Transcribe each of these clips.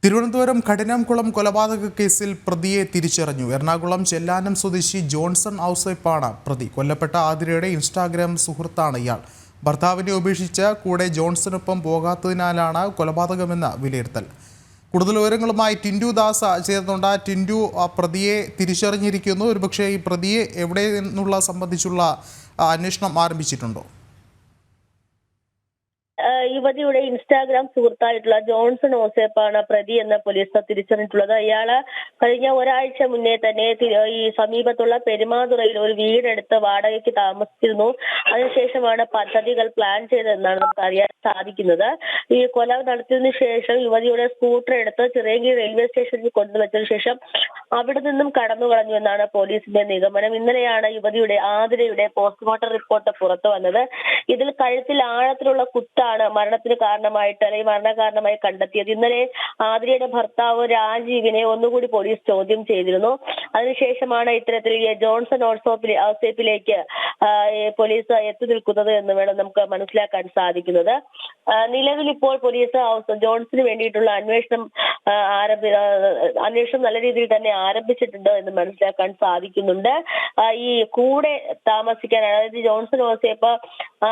തിരുവനന്തപുരം കഠിനംകുളം കൊലപാതക കേസിൽ പ്രതിയെ തിരിച്ചറിഞ്ഞു. എറണാകുളം ചെല്ലാനം സ്വദേശി ജോൺസൺ ഔസേപ്പാണ് പ്രതി. കൊല്ലപ്പെട്ട ആതിരയുടെ ഇൻസ്റ്റാഗ്രാം സുഹൃത്താണ് ഇയാൾ. ഭർത്താവിനെ ഉപേക്ഷിച്ച് കൂടെ ജോൺസണൊപ്പം പോകാത്തതിനാലാണ് കൊലപാതകമെന്ന് വിലയിരുത്തൽ. കൂടുതൽ വിവരങ്ങളുമായി ടിൻഡു ദാസ് ചേർന്നുണ്ട്. ടിൻഡു, പ്രതിയെ തിരിച്ചറിഞ്ഞിരിക്കുന്നു. ഒരുപക്ഷെ ഈ പ്രതിയെ എവിടെ നിന്നുള്ള സംബന്ധിച്ചുള്ള അന്വേഷണം ആരംഭിച്ചിട്ടുണ്ടോ? യുവതിയുടെ ഇൻസ്റ്റാഗ്രാം സുഹൃത്തായിട്ടുള്ള ജോൺസൺ ഔസേപ്പാണ് പ്രതി എന്ന് പോലീസ് തിരിച്ചറിഞ്ഞിട്ടുള്ളത്. ഇയാള് കഴിഞ്ഞ ഒരാഴ്ച മുന്നേ തന്നെ ഈ സമീപത്തുള്ള പെരുമാതുറയിൽ ഒരു വീടെടുത്ത് വാടകയ്ക്ക് താമസിച്ചിരുന്നു. അതിനുശേഷമാണ് പദ്ധതികൾ പ്ലാൻ ചെയ്തതെന്നാണ് നമുക്ക് അറിയാൻ സാധിക്കുന്നത്. ഈ കൊല നടത്തിയതിനു ശേഷം യുവതിയുടെ സ്കൂട്ടർ എടുത്ത് ചിറയൻകീഴ് റെയിൽവേ സ്റ്റേഷനിൽ കൊണ്ടുവച്ചതിനു ശേഷം അവിടെ നിന്നും കടന്നു കളഞ്ഞു എന്നാണ് പോലീസിന്റെ നിഗമനം. ഇന്നലെയാണ് യുവതിയുടെ ആതിരയുടെ പോസ്റ്റ്മോർട്ടം റിപ്പോർട്ട് പുറത്തു വന്നത്. ഇതിൽ കഴുത്തിൽ ആഴത്തിലുള്ള കുത്താണ് മരണത്തിന് കാരണമായിട്ട് അല്ലെങ്കിൽ മരണകാരണമായി കണ്ടെത്തിയത്. ഇന്നലെ ആതിരയുടെ ഭർത്താവ് രാജീവിനെ ഒന്നുകൂടി പോലീസ് ചോദ്യം ചെയ്തിരുന്നു. അതിനുശേഷമാണ് ഇത്തരത്തിൽ ജോൺസൺ ഔസേപ്പിലേക്ക് പോലീസ് എത്തി നിൽക്കുന്നത് എന്ന് വേണം നമുക്ക് മനസ്സിലാക്കാൻ സാധിക്കുന്നത്. നിലവിൽ ഇപ്പോൾ പോലീസ് ജോൺസന് വേണ്ടിയിട്ടുള്ള അന്വേഷണം നല്ല രീതിയിൽ തന്നെ ആരംഭിച്ചിട്ടുണ്ട് എന്ന് മനസ്സിലാക്കാൻ സാധിക്കുന്നുണ്ട്. ഈ കൂടെ താമസിക്കാൻ, അതായത് ജോൺസൺ ഔസേപ്പ്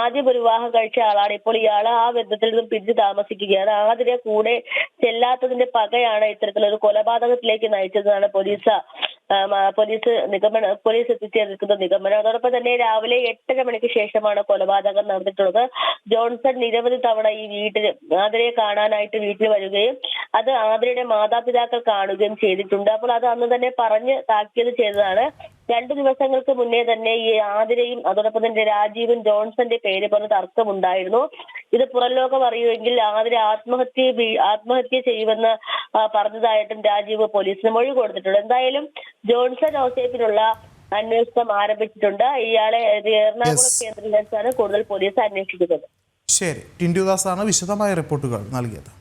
ആദ്യം ഒരു വിവാഹം കഴിച്ച ആളാണ്. ഇപ്പോൾ ഇയാൾ ആ ബന്ധത്തിൽ നിന്നും പിരിഞ്ഞു താമസിക്കുകയാണ്. ആതിരെ കൂടെ ചെല്ലാത്തതിന്റെ പകയാണ് ഇത്തരത്തിലൊരു കൊലപാതകത്തിലേക്ക് നയിച്ചതെന്നാണ് പോലീസ് എത്തിച്ചേർന്നിരിക്കുന്ന നിഗമനം. അതോടൊപ്പം തന്നെ രാവിലെ 8:30 മണിക്ക് ശേഷമാണ് കൊലപാതകം നടന്നിട്ടുള്ളത്. ജോൺസൺ നിരവധി തവണ ഈ വീട്ടിൽ ആതിരയെ കാണാനായിട്ട് വീട്ടിൽ വരികയും അത് ആതിരയുടെ മാതാപിതാക്കൾ കാണുകയും ചെയ്തിട്ടുണ്ട്. അപ്പോൾ അത് അന്ന് തന്നെ പറഞ്ഞ് താക്കീത് ചെയ്തതാണ്. 2 ദിവസങ്ങൾക്ക് മുന്നേ തന്നെ ഈ ആതിരയും അതോടൊപ്പം തന്നെ രാജീവും ജോൺസന്റെ പേര് പറഞ്ഞ് തർക്കമുണ്ടായിരുന്നു. ഇത് പുറംലോകം അറിയുമെങ്കിൽ ആതിര ആത്മഹത്യ ചെയ്യുമെന്ന് പറഞ്ഞതായിട്ടും രാജീവ് പോലീസിന് മൊഴി കൊടുത്തിട്ടുണ്ട്. എന്തായാലും ജോൺസൺ ഔസേപ്പിനുള്ള അന്വേഷണം ആരംഭിച്ചിട്ടുണ്ട്. ഇയാളെ എറണാകുളം കേന്ദ്രീകരിച്ചാണ് കൂടുതൽ പോലീസ് അന്വേഷിക്കുന്നത്. ശരി, ടിൻഡു ദാസാണ് വിശദമായ റിപ്പോർട്ടുകൾ നൽകിയത്.